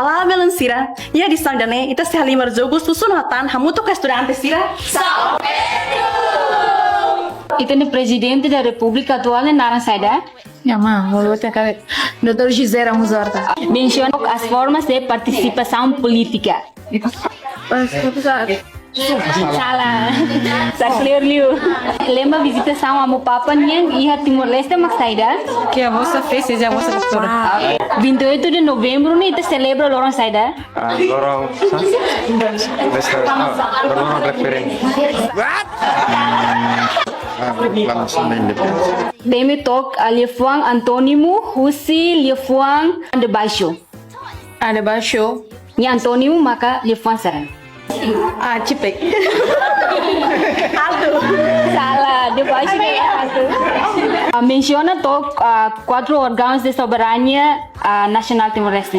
Olá, melancia. E a edição da NE, ita se halimar jogo susun hatan, hamuto ka estudante sira. Ito ni Presidente da República atual na Naran Saida Ya, ma, mulut acabei. Doutor Gisera Muzorta. menciona as formas de participação política. Salah, sa clear liu. Lembra visitação a Papa Niang e Timor-Leste mas Saida. Que a moça fez, seja a moça doutora. 28 de novembro ni ita celebra Lorong Saida. Lorong lorong referendum. Langsung independen. Demi tok a Liefuang Antônimo Husi Liefuang de Baixo. Ada baixo. Ni Antônimo maka Liefuang Saran. Ah, cipek. Salah, de baixo de alto. Menciona tok quatro órgãos de soberania nacional Timor-Leste.